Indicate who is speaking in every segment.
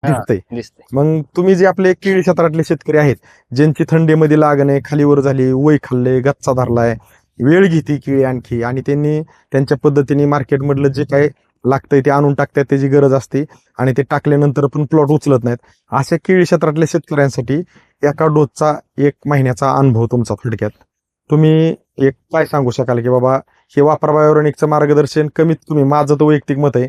Speaker 1: दिसतंय.
Speaker 2: दिसते.
Speaker 1: मग तुम्ही जे आपले केळी क्षेत्रातले शेतकरी आहेत, ज्यांची थंडीमध्ये लागण आहे, खालीवर झाली, वय खाल्ले, गच्चा धरलाय, वेळ घेते केळी आणखी, आणि त्यांनी त्यांच्या पद्धतीने मार्केटमधलं जे काय लागतंय ते आणून टाकतात, त्याची गरज असते, आणि ते टाकल्यानंतर पण प्लॉट उचलत नाहीत, अशा केळी क्षेत्रातल्या शेतकऱ्यांसाठी एका डोसचा 1 महिन्याचा अनुभव तुमचा थोडक्यात तुम्ही एक काय सांगू शकाल की बाबा हे वापरा बायोरेनिकचं मार्गदर्शन कमीत कमी, माझं तर वैयक्तिक मत आहे,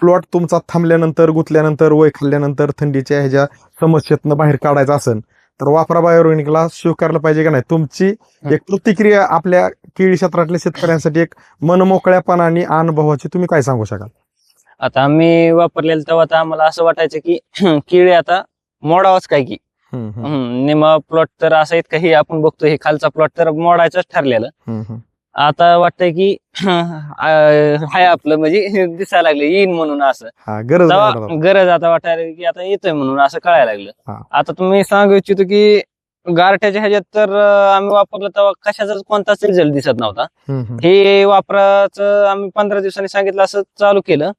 Speaker 1: प्लॉट तुमचा थांबल्यानंतर, गुतल्यानंतर, वय खाल्ल्यानंतर, थंडीच्या ह्याच्या समस्येतनं बाहेर काढायचा असेल तर वापरा बायोरेनिकला स्वीकारलं पाहिजे का नाही? तुमची एक प्रतिक्रिया आपल्या केळी क्षेत्रातल्या शेतकऱ्यांसाठी एक मनमोकळ्यापणाने अनुभवाची तुम्ही काय सांगू शकाल?
Speaker 2: आता आम्ही वापरलेलं तेव्हा तर आम्हाला असं वाटायचं की केळी आता मोडावंच काय की निमा प्लॉट तर असा इतका हे आपण बघतो, हे खालचा प्लॉट तर मोडायचंच ठरलेलं. आता वाटतंय की हाय आपलं म्हणजे दिसायला लागलं येईन म्हणून, असं
Speaker 1: गरज
Speaker 2: तेव्हा गरज आता वाटायला की आता येतोय म्हणून असं कळायला लागलं.
Speaker 1: हा.
Speaker 2: आता तुम्ही सांगू इच्छितो की गारठ्याच्या ह्याच्यात तर आम्ही वापरलं तेव्हा कशाचाच कोणताच रिझल्ट दिसत नव्हता. हे वापराचं आम्ही 15 दिवसांनी सांगितलं असं चालू केलं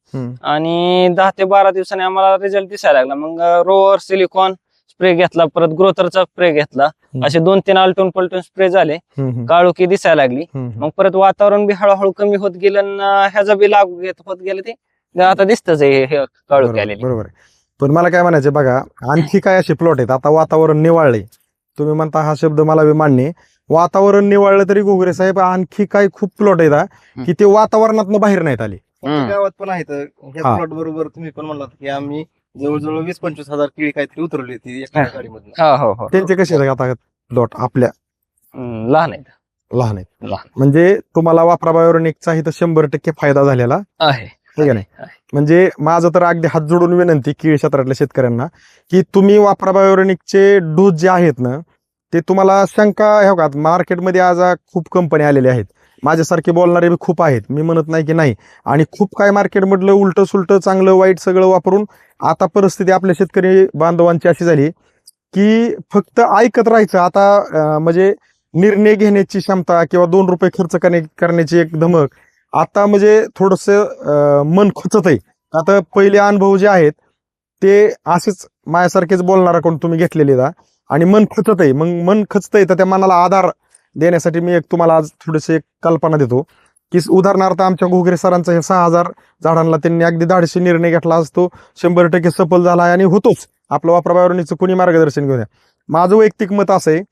Speaker 2: आणि 10 ते 12 दिवसांनी आम्हाला रिझल्ट दिसायला लागला. मग रोवर सिलिकॉन स्प्रे घेतला, परत ग्रोथरचा स्प्रे घेतला, असे 2-3 आलटून पलटून स्प्रे झाले, काळोखी दिसायला लागली. मग परत वातावरण बी हळूहळू कमी होत गेलं, ह्याचा बी लागू घेत होत गेलं, ते आता दिसतच हे काळोखी आलेली.
Speaker 1: बरोबर आहे. पण मला काय म्हणायचं बघा, आणखी काय असे प्लॉट आहेत, आता वातावरण निवाळले, तुम्ही म्हणता हा शब्द मला बी मान्य आहे, वातावरण निवाळलं तरी घोगरे साहेब आणखी काय खूप प्लॉट आहेत की ते वातावरणातनं बाहेर नाहीत आले.
Speaker 3: गावात पण आहेत. ह्या प्लॉट बरोबर तुम्ही पण म्हणलात की आम्ही जवळजवळ 20-25 हजार केळी काहीतरी उतरवली होती एका गाडीमधून.
Speaker 2: हो.
Speaker 1: त्यांचे कसे आहेत आता प्लॉट आपल्या
Speaker 2: लहान आहेत.
Speaker 1: लहान आहेत. म्हणजे तुम्हाला वापरा बायोरेनिकचा इथं 100% फायदा झालेला
Speaker 2: आहे
Speaker 1: का नाही? म्हणजे माझं तर अगदी हात जोडून विनंती केळी क्षेत्रातल्या शेतकऱ्यांना की तुम्ही वापरा बायोरेनिकचे डोस जे आहेत ना, ते तुम्हाला शंका हे का, मार्केटमध्ये आज खूप कंपनी आलेल्या आहेत, माझ्यासारखे बोलणारे बी खूप आहेत, मी म्हणत नाही की नाही, आणि खूप काय मार्केटमधलं उलट सुलट चांगलं वाईट सगळं वापरून आता परिस्थिती आपल्या शेतकरी बांधवांची अशी झाली की फक्त ऐकत राहायचं. आता म्हणजे निर्णय घेण्याची क्षमता किंवा 2 रुपये खर्च करण्याची एक धमक आता म्हणजे थोडस मन खचत आहे. आता पहिले अनुभव जे आहेत ते असेच माझ्यासारखेच बोलणारा कोण तुम्ही घेतलेले दा, आणि मन खचत आहे. मग मन खचतंय तर त्या मनाला आधार देण्यासाठी मी एक तुम्हाला आज थोडीशी एक कल्पना देतो की उदाहरणार्थ आमच्या घोगरे सरांचा हे 6,000 झाडांना त्यांनी अगदी धाडशी निर्णय घेतला असतो, 100% सफल झाला आणि होतोच. आपलं वापरा बायोरेनिकचं कोणी मार्गदर्शन घेऊन द्या. माझं वैयक्तिक मत असं आहे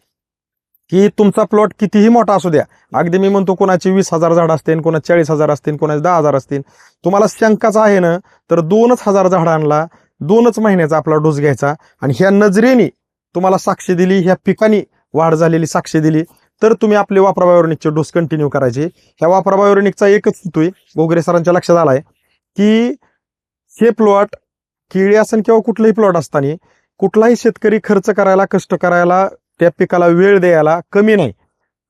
Speaker 1: की तुमचा प्लॉट कितीही मोठा असू द्या, अगदी मी म्हणतो कोणाची 20,000 झाड असतील, कोणाची 40,000 असतील, कोणाची 10,000 असतील, तुम्हाला शंकाच आहे ना तर 2,000 झाडांना 2 महिन्याचा आपला डोस घ्यायचा, आणि ह्या नजरेने तुम्हाला साक्ष दिली, ह्या पिकानी वाढ झालेली साक्ष दिली, तर तुम्ही आपले वापरा बायोरेनिकचे डोस कंटिन्यू करायचे. ह्या वापरा बायोरेनिकचा एकच हेतू घोगरे सरांच्या लक्षात आलाय की हे प्लॉट केळी असेल किंवा कुठलाही प्लॉट असताना कुठलाही शेतकरी खर्च करायला, कष्ट करायला, त्या पिकाला वेळ द्यायला कमी नाही,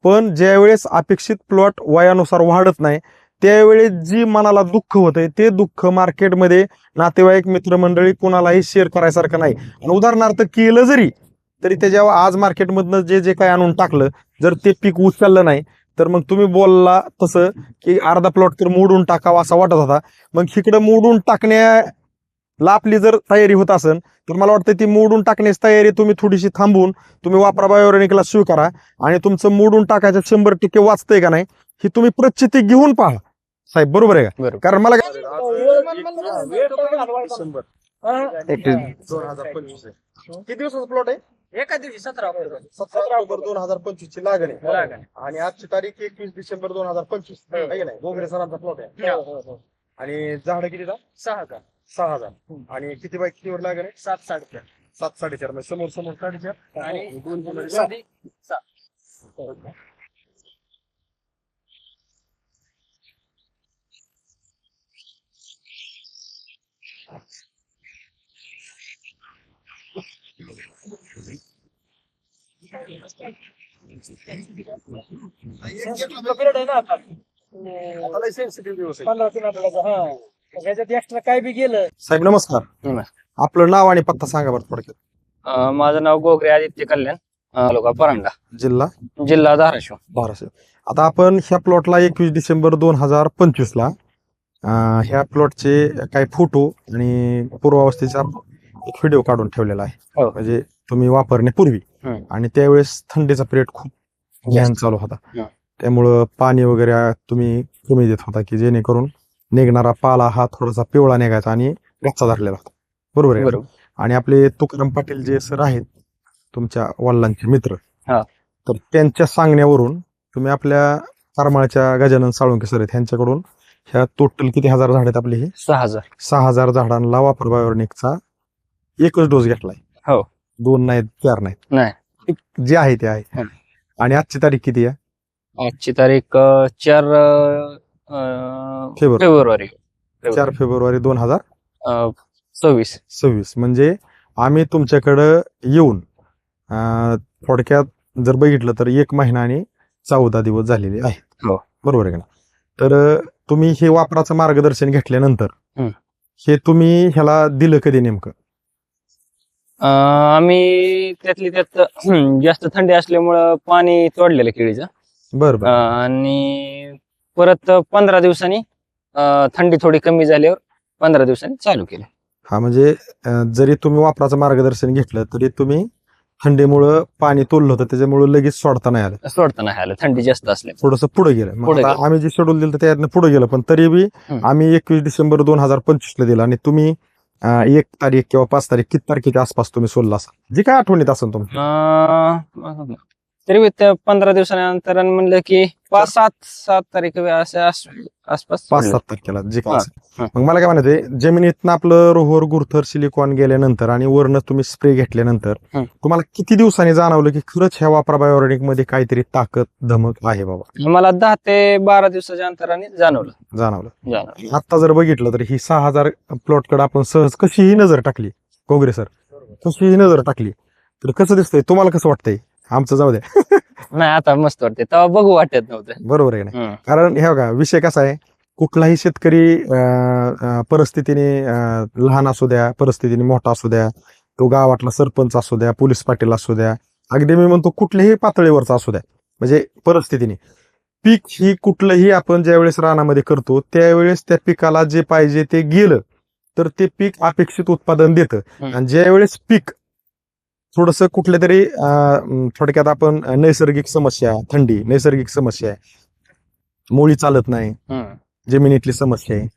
Speaker 1: पण ज्यावेळेस अपेक्षित प्लॉट वयानुसार वाढत नाही त्यावेळेस जी मनाला दुःख होतंय ते दुःख मार्केटमध्ये नातेवाईक, मित्रमंडळी कोणालाही शेअर करायसारखं नाही. आणि उदाहरणार्थ केलं जरी तरी त्याच्यावर आज मार्केटमधनं जे काय आणून टाकलं, जर ते पीक उचललं नाही तर मग तुम्ही बोलला तसं की अर्धा प्लॉट तर मोडून टाकावा असा वाटत होता. मग इकडं मोडून टाकण्याला आपली जर तयारी होत असेल तर मला वाटतं ती मोडून टाकण्याची तयारी तुम्ही थोडीशी थांबवून तुम्ही वापरा बायोरेनिकला स्वीकारा, आणि तुमचं मोडून टाकायचं 100% वाचतंय का नाही ही तुम्ही प्रचिती घेऊन पहा साहेब. बरोबर आहे का? कारण मला किती दिवसाचा प्लॉट आहे?
Speaker 2: एका दिवशी 17
Speaker 1: ऑक्टोबर 2025 ची लागण आहे, आणि आजची तारीख 21 डिसेंबर 2025 आहे की नाही? घोगरे सरांचा प्लॉट आहे. आणि झाड किती? 6,000. आणि किती बाय कितीवर लागण आहे?
Speaker 2: 7-4.5.
Speaker 1: 7-4.5 म्हणजे समोर 4.5
Speaker 2: आणि
Speaker 1: 2
Speaker 2: एक्स्ट्रा काय बी गेलं.
Speaker 1: साहेब नमस्कार. आपलं नाव आणि पत्ता सांगा बरं थोडक्यात.
Speaker 2: माझं नाव घोगरे आदित्य कल्याण, तालुका परांडा, जिल्हा धाराशिव.
Speaker 1: आता आपण ह्या प्लॉटला 21 डिसेंबर 2025 ला ह्या प्लॉटचे काही फोटो आणि पूर्वावस्थेचा एक व्हिडिओ काढून ठेवलेला आहे
Speaker 2: हो.
Speaker 1: म्हणजे तुम्ही वापरण्यापूर्वी
Speaker 2: हम्म.
Speaker 1: आणि त्यावेळेस थंडीचा पिरियड खूप घ्यान चालू होता
Speaker 2: हा.
Speaker 1: त्यामुळं पाणी वगैरे तुम्ही कमी देत होता की जेणेकरून निघणारा पाला हा थोडासा पिवळा निघायचा आणि गच्चा धरलेला होता. बरोबर आहे का?
Speaker 2: बरोबर.
Speaker 1: आणि आपले तुकाराम पाटील जे सर आहेत तुमच्या वडिलांचे मित्र
Speaker 2: हा.
Speaker 1: तर त्यांच्या सांगण्यावरून तुम्ही आपल्या करमाळच्या गजानन साळुंके सर आहेत यांच्याकडून ह्या टोटल किती हजार झाड आहेत आपले हे
Speaker 2: 6,000.
Speaker 1: 6,000 झाडांना वापर बायोनिकचा एकच डोस घेतलाय.
Speaker 2: हो.
Speaker 1: 2 नाहीत 4 नाहीत
Speaker 2: नाही.
Speaker 1: जे आहे ते आहे.
Speaker 2: हं.
Speaker 1: आणि आजची तारीख किती आहे?
Speaker 2: आजची तारीख 4 फेब्रुवारी
Speaker 1: 4 फेब्रुवारी
Speaker 2: 26.
Speaker 1: 2026 म्हणजे आम्ही तुमच्याकडं येऊन थोडक्यात जर बघितलं तर 1 महिना आणि 14 दिवस झालेले आहेत.
Speaker 2: हो.
Speaker 1: बरोबर आहे का ना? तर तुम्ही हे वापराचं मार्गदर्शन घेतल्यानंतर
Speaker 2: हं.
Speaker 1: हे तुम्ही ह्याला दिलं कधी नेमकं?
Speaker 2: आम्ही त्यातली त्यात जास्त थंडी असल्यामुळं पाणी तोडलेलं केळीचं.
Speaker 1: बरं बरं.
Speaker 2: आणि परत 15 दिवसांनी थंडी थोडी कमी झाल्यावर 15 दिवसांनी चालू केलं.
Speaker 1: हा म्हणजे जरी तुम्ही वापराचं मार्गदर्शन घेतलं तरी तुम्ही थंडीमुळं पाणी तोडलं होतं त्याच्यामुळे लगेच सोडता नाही आलं.
Speaker 2: सोडता नाही आलं थंडी जास्त असल्या.
Speaker 1: थोडस पुढे गेलं. मग
Speaker 2: पुढं
Speaker 1: आता
Speaker 2: गेलं.
Speaker 1: आम्ही जे शेड्यूल दिलं त्यातनं पुढे गेलं पण तरी बी
Speaker 2: हं.
Speaker 1: आम्ही 21 डिसेंबर 2025 ला दिलं आणि तुम्ही 1 तारीख किंवा 5 तारीख किती तारखेच्या आसपास तुम्ही सोडला असाल जे काय आठवणीत असेल तुमच्या?
Speaker 2: तरी बी त्या 15 दिवसानंतर म्हणलं की 5-7 तारीख आसपास
Speaker 1: 5-7 तारखेला जे काय
Speaker 2: हा,
Speaker 1: असेल.
Speaker 2: हा.
Speaker 1: मग मला काय म्हणायचंय जमिनीतनं आपलं रोहर गुरथर सिलिकॉन गेल्यानंतर आणि वरनं तुम्ही स्प्रे घेतल्यानंतर
Speaker 2: हं.
Speaker 1: तुम्हाला किती दिवसांनी जाणवलं की खरंच ह्या वापरा बायोऑर्गॅनिक मध्ये काहीतरी ताकद धमक आहे बाबा?
Speaker 2: मला 10 ते 12 दिवसाच्या अंतराने
Speaker 1: जाणवलं. आता जर बघितलं तर ही 6,000 प्लॉट कडे आपण सहज कशीही नजर टाकली गोगरे सर कशीही नजर टाकली तर कसं दिसतंय तुम्हाला? कसं वाटतंय? आमचं जाऊ द्या.
Speaker 2: नाही आता मस्त वाटते तेव्हा बघू वाटत नव्हतं.
Speaker 1: बरोबर आहे ना? कारण हे बघा विषय कसा आहे कुठलाही शेतकरी परिस्थितीने लहान असू द्या परिस्थितीने मोठा असू द्या तो गावातला सरपंच असू द्या पोलीस पाटील असू द्या अगदी मी म्हणतो कुठल्याही पातळीवरचा असू द्या म्हणजे परिस्थितीने पीक ही कुठलंही आपण ज्यावेळेस रानामध्ये करतो त्यावेळेस त्या पिकाला जे पाहिजे ते गेलं तर ते पीक अपेक्षित उत्पादन देतं. आणि ज्यावेळेस पीक थोडस कुठल्या तरी थोडक्यात आपण नैसर्गिक समस्या थंडी नैसर्गिक समस्या आहे मुळी चालत नाही जमिनीतली समस्या आहे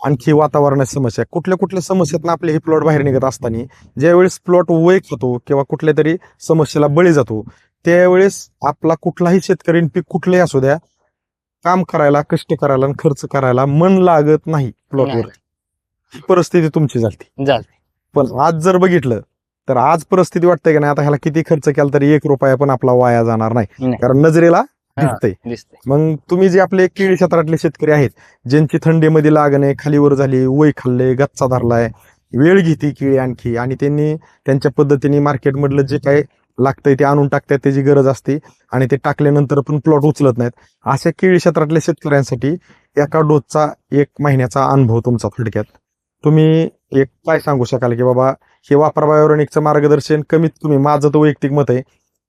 Speaker 1: आणखी वातावरणाची समस्या कुठल्या समस्यातून आपले हे प्लॉट बाहेर निघत असताना ज्यावेळेस प्लॉट वैक होतो किंवा कुठल्या तरी समस्येला बळी जातो त्यावेळेस आपला कुठलाही शेतकरी पीक कुठलंही असू द्या काम करायला कष्ट करायला आणि खर्च करायला मन लागत नाही प्लॉटवर. ही परिस्थिती तुमची झाली. पण आज जर बघितलं तर आज परिस्थिती वाटते की नाही आता ह्याला किती खर्च केला तरी 1 रुपया पण आपला वाया जाणार नाही कारण नजरेला दिसतंय. मग तुम्ही जे आपले केळी क्षेत्रातले शेतकरी आहेत ज्यांची थंडीमध्ये लागणे खालीवर झाली वय खाल्ले गच्चा धरलाय वेळ घेते केळी आणखी आणि त्यांनी त्यांच्या पद्धतीने मार्केटमधलं जे काही लागतंय ते आणून टाकतात त्याची गरज असते आणि ते टाकल्यानंतर पण प्लॉट उचलत नाहीत अशा केळी क्षेत्रातल्या शेतकऱ्यांसाठी एका डोसचा 1 महिन्याचा अनुभव तुमचा थोडक्यात तुम्ही एक काय सांगू शकाल की बाबा हे वापरा बायोऑर्गॅनिकचं मार्गदर्शन कमीत कमी माझं तर वैयक्तिक मत आहे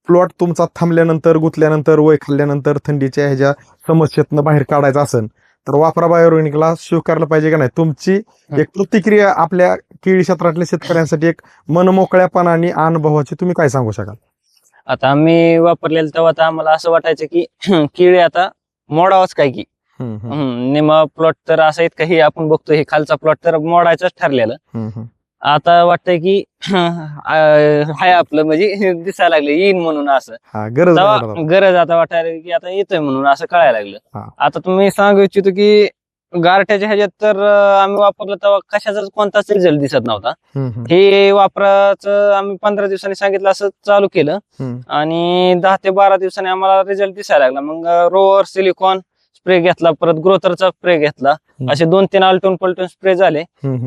Speaker 1: प्लॉट तुमचा थांबल्यानंतर गुतल्यानंतर वय खाल्ल्यानंतर थंडीच्या ह्याच्या समस्येतनं बाहेर काढायचं असेल तर वापरा बायोऑर्गॅनिकला स्वीकारलं पाहिजे का नाही? तुमची एक प्रतिक्रिया आपल्या केळी क्षेत्रातल्या शेतकऱ्यांसाठी एक मनमोकळ्यापणाने अनुभवाची तुम्ही काय सांगू शकाल?
Speaker 2: आता आम्ही वापरलेलं तेव्हा तर आम्हाला असं वाटायचं की केळी आता मोडावंच काय की निमा प्लॉट तर असं आहेत काही आपण बघतो हे खालचा प्लॉट तर मोडायचंच ठरलेलं. आता वाटतंय की हाय आपलं म्हणजे दिसायला लागलं येईन म्हणून असं गरज आता वाटायला की आता येतोय म्हणून असं कळायला लागलं. आता तुम्ही सांगू इच्छितो की गारठ्याच्या ह्याच्यात तर आम्ही वापरलं तेव्हा कशाचाच कोणताच रिझल्ट दिसत नव्हता. हे वापराचं आम्ही 15 दिवसांनी सांगितलं असं चालू केलं आणि 10 ते 12 दिवसांनी आम्हाला रिझल्ट दिसायला लागला. मग रोवर सिलिकॉन स्प्रे घेतला परत ग्रोथरचा स्प्रे घेतला असे 2-3 आलटून पलटून स्प्रे झाले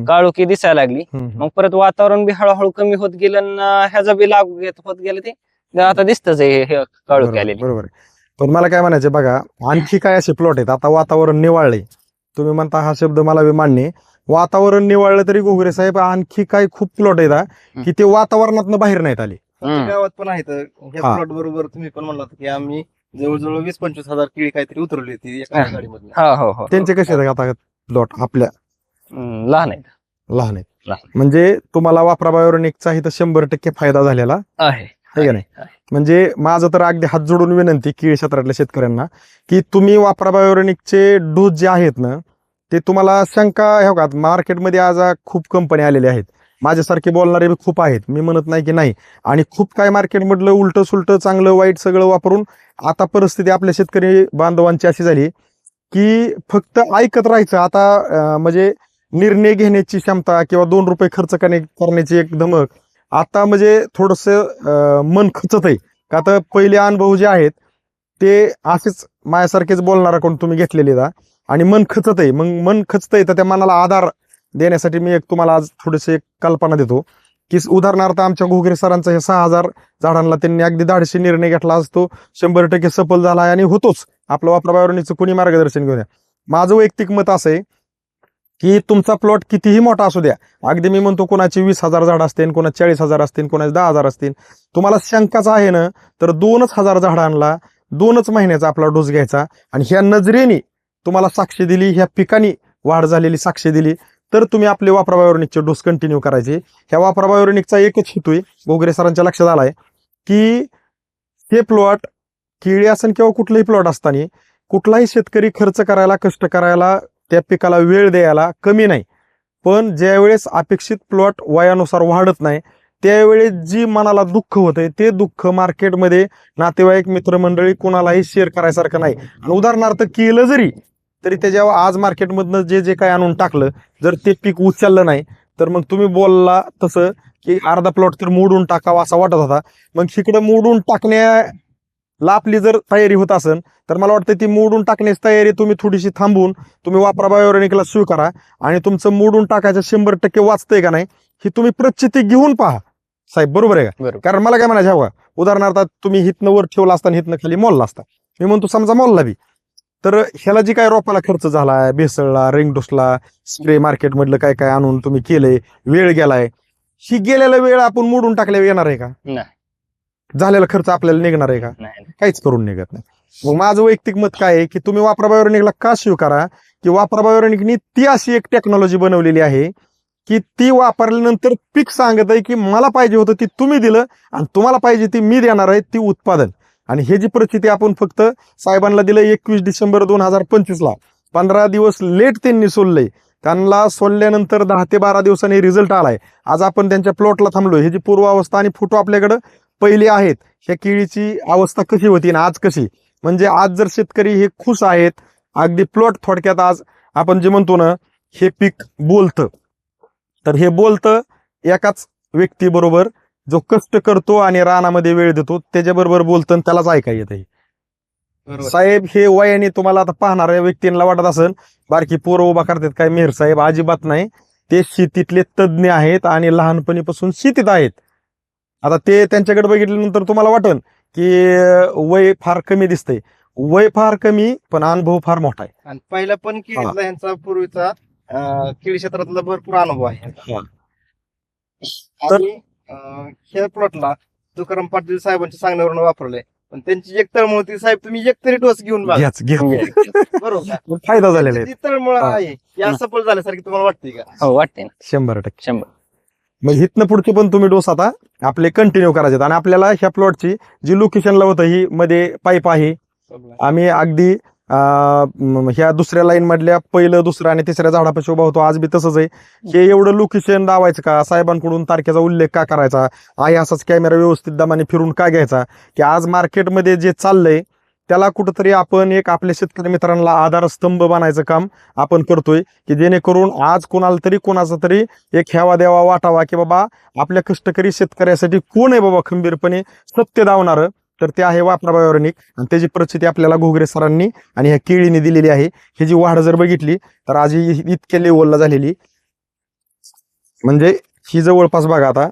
Speaker 2: काळोखी दिसायला लागली. मग परत वातावरण बी हळूहळू कमी होत गेलं ह्याचा बी लागू घेत होत गेलं ते आता दिसतच आहे काळोखी आलेली.
Speaker 1: बरोबर. पण मला काय म्हणायचं बघा आणखी काय असे प्लॉट आहेत आता वातावरण निवाळले तुम्ही म्हणता हा शब्द मला बी मान्य वातावरण निवाळलं तरी घोगरे साहेब आणखी काय खूप प्लॉट आहेत की ते वातावरणातनं बाहेर नाहीत आले.
Speaker 3: गावात पण आहेत प्लॉट बरोबर तुम्ही पण म्हणलात की आम्ही जवळजवळ 20-25 हजार केळी काहीतरी उतरवली होती एका गाडीमध्ये.
Speaker 2: हो
Speaker 1: त्यांचे कसे आहेत आता प्लॉट आपल्या
Speaker 2: लहान आहेत.
Speaker 1: लहान आहेत म्हणजे तुम्हाला वापरा बायोरेनिकचा इथं 100% फायदा झालेला
Speaker 2: आहे
Speaker 1: आहे का नाही? म्हणजे माझं तर अगदी हात जोडून विनंती केळी क्षेत्रातल्या शेतकऱ्यांना की तुम्ही वापरा बायोरेनिकचे डोस जे आहेत ना ते तुम्हाला शंका हे बघा मार्केटमध्ये आज खूप कंपनी आलेल्या आहेत, माझ्यासारखे बोलणारे खूप आहेत, मी म्हणत नाही की नाही, आणि खूप काय मार्केटमधलं उलट सुलट चांगलं वाईट सगळं वापरून आता परिस्थिती आपल्या शेतकरी बांधवांची अशी झाली की फक्त ऐकत राहायचं. आता म्हणजे निर्णय घेण्याची क्षमता किंवा 2 रुपये खर्च करण्याची एक धमक आता म्हणजे थोडस मन खचत आहे का? तर पहिले अनुभव जे आहेत ते असेच माझ्यासारखेच बोलणारा कोण तुम्ही घेतलेले दा आणि मन खचत आहे. मग मन खचतंय तर त्या मनाला आधार देण्यासाठी मी एक तुम्हाला आज थोडीशी एक कल्पना देतो की उदाहरणार्थ आमच्या घोगरे सरांचा हे 6,000 झाडांना त्यांनी अगदी धाडशी निर्णय घेतला असतो, 100% सफल झाला आणि होतोच. आपलं वापरा बायोरेनिकचं कोणी मार्गदर्शन घेऊन द्या. माझं वैयक्तिक मत असं आहे की तुमचा प्लॉट कितीही मोठा असू द्या, अगदी मी म्हणतो कोणाची 20,000 झाड असतील, कोणाची 40,000 असतील, कोणाची 10,000 असतील, तुम्हाला शंकाच आहे ना तर 2,000 झाडांना 2 महिन्याचा आपला डोस घ्यायचा आणि ह्या नजरेने तुम्हाला साक्ष दिली, ह्या पिकानी वाढ झालेली साक्ष दिली तर तुम्ही आपले वापरा बायोरेनिकचे डोस कंटिन्यू करायचे. ह्या वापरा बायोरेनिकचा एकच हेतू आहे, घोगरे सरांच्या लक्षात आलाय की हे प्लॉट केळी असेल किंवा कुठलाही प्लॉट असताना कुठलाही शेतकरी खर्च करायला, कष्ट करायला, त्या पिकाला वेळ द्यायला कमी नाही, पण ज्यावेळेस अपेक्षित प्लॉट वयानुसार वाढत नाही त्यावेळेस जी मनाला दुःख होतंय ते दुःख मार्केटमध्ये नातेवाईक मित्रमंडळी कुणालाही शेअर करायसारखं नाही. आणि उदाहरणार्थ केलं जरी तरी त्याच्यावर आज मार्केटमधनं जे काय आणून टाकलं जर ते पीक उचललं नाही तर मग तुम्ही बोलला तसं की अर्धा प्लॉट तर मोडून टाकावा असा वाटत होता. मग इकडं मोडून टाकण्याला आपली जर तयारी होत असेल तर मला वाटतं ती मोडून टाकण्याची तयारी तुम्ही थोडीशी थांबवून तुम्ही वापरा बायोरेनिकला स्वीकारा आणि तुमचं मोडून टाकायचं 100% वाचतंय का नाही ही तुम्ही प्रचिती घेऊन पहा साहेब, बरोबर आहे का? कारण मला काय म्हणायचं हवं, उदाहरणार्थ तुम्ही हितनं वर ठेवला असता आणि हितनं खाली मोलला असता, मी म्हणतो समजा मोलला बी, तर ह्याला जी काय रोपाला खर्च झालाय, भेसळला, रिंगडोसला, स्प्रे मार्केटमधलं काय काय आणून तुम्ही केलंय, वेळ गेलाय, ही गेलेला वेळ आपण मोडून टाकल्यावर येणार आहे का? झालेला खर्च आपल्याला निघणार आहे का? काहीच करून निघत नाही. मग माझं वैयक्तिक मत काय आहे की तुम्ही वापरा बायोरेनिकला का स्वीकारा की वापरा बायोरेनिकनी ती अशी एक टेक्नॉलॉजी बनवलेली आहे की ती वापरल्यानंतर पीक सांगत आहे की मला पाहिजे होतं ती तुम्ही दिलं आणि तुम्हाला पाहिजे ती मी देणार आहे ती उत्पादन. आणि हे जी परिस्थिती आपण फक्त साहेबांना दिलं 21 डिसेंबर 2025 15 दिवस लेट त्यांनी सोडलंय, त्यांना सोडल्यानंतर 10 ते 12 दिवसांनी रिझल्ट आलाय. आज आपण त्यांच्या प्लॉटला थांबलोय, ह्याची पूर्वावस्था आणि फोटो आपल्याकडे पहिले आहेत. ह्या केळीची अवस्था कशी होती आणि आज कशी, म्हणजे आज जर शेतकरी हे खुश आहेत, अगदी प्लॉट थोडक्यात आज आपण जे म्हणतो ना हे पीक बोलतं, तर हे बोलतं एकाच व्यक्तीबरोबर जो कष्ट करतो आणि रानामध्ये वेळ देतो त्याच्याबरोबर बोलतं आणि त्यालाच ऐका येत. साहेब हे वयाने तुम्हाला आता पाहणाऱ्या व्यक्तींना वाटत असेल बारकी पोरं उभा करतात काय, मेहर साहेब अजिबात नाही, ते शेतीतले तज्ज्ञ आहेत आणि लहानपणीपासून शेतीत आहेत. आता ते त्यांच्याकडे बघितल्यानंतर तुम्हाला वाटेल की वय फार कमी दिसतंय, वय फार कमी पण अनुभव फार मोठा आहे.
Speaker 3: आणि पहिला पण केळीतला यांचा पूर्वीचा केळी क्षेत्रातला भरपूर अनुभव आहे.
Speaker 1: तर
Speaker 3: ह्या प्लॉटला तुकाराम पाटील साहेबांच्या सांगण्यावरून वापरलंय, पण त्यांची एक तळमळ होती साहेब तुम्ही एक तरी डोस घेऊन बघा. बरोबर
Speaker 1: फायदा झालेला आहे,
Speaker 3: ती तळमळ आहे या सफल झाल्यासारखी तुम्हाला वाटते का?
Speaker 2: हो वाटते ना,
Speaker 1: 100%.
Speaker 2: 100.
Speaker 1: मग इथनं पुढचे पण तुम्ही डोस आता आपले कंटिन्यू करायचे. आणि आपल्याला ह्या प्लॉटची जी लोकेशनला होतं ही मध्ये पाईप आहे, आम्ही अगदी ह्या दुसऱ्या लाईन मधल्या पहिलं, दुसऱ्या आणि तिसऱ्या झाडापाशी उभा होतो, आज बी तसंच आहे. हे एवढं लोकेशन दावायचं का, साहेबांकडून तारखेचा उल्लेख का करायचा, आहे असाच कॅमेरा व्यवस्थित दमाने फिरून का घ्यायचा, की आज मार्केटमध्ये जे चाललंय त्याला कुठंतरी आपण एक आपल्या शेतकरी मित्रांना आधारस्तंभ बनायचं काम आपण करतोय, की जेणेकरून आज कोणाला तरी कोणाचा तरी एक ह्यावा द्यावा वाटावा की बाबा आपल्या कष्टकरी शेतकऱ्यासाठी कोण आहे बाबा खंबीरपणे सत्य दावणारं, तर ते आहे वापरा बायोरेनिक. आणि त्याची परिस्थिती आपल्याला घोगरे सरांनी आणि ह्या केळीने दिलेली आहे. ही जी वाढ जर बघितली तर आज ही इतक्या लेवलला झालेली, म्हणजे ही जवळपास बघा आता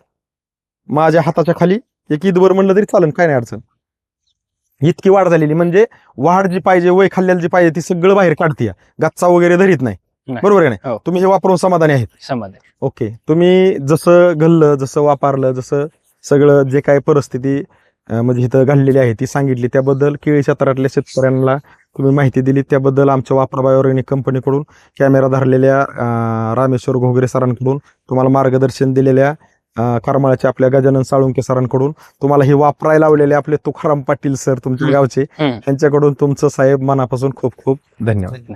Speaker 1: माझ्या हाताच्या खाली एक ईदवर म्हणलं तरी चालेल, काय नाही अडचण, इतकी वाढ झालेली. म्हणजे वाढ जी पाहिजे, वय खाल्ल्याला जी पाहिजे ती सगळं बाहेर काढते, गच्चा वगैरे धरीत नाही. बरोबर आहे ना? तुम्ही हे वापरून समाधानी आहेत?
Speaker 2: समाधान.
Speaker 1: ओके. तुम्ही जसं घडलं, जसं वापरलं, जसं सगळं जे काय परिस्थिती म्हणजे इथं घडलेली आहे ती सांगितली, त्याबद्दल केळी क्षेत्रातल्या शेतकऱ्यांना तुम्ही माहिती दिली त्याबद्दल आमच्या वापरा बायोऑर्गॅनिक कंपनीकडून, कॅमेरा धरलेल्या रामेश्वर घोगरे सरांकडून, तुम्हाला मार्गदर्शन दिलेल्या करमाळ्याच्या आपल्या गजानन साळुंके सरांकडून, तुम्हाला हे वापरायला लावलेले आपले तुकाराम पाटील सर तुमच्या गावचे, यांच्याकडून तुमचं साहेब मनापासून खूप खूप धन्यवाद.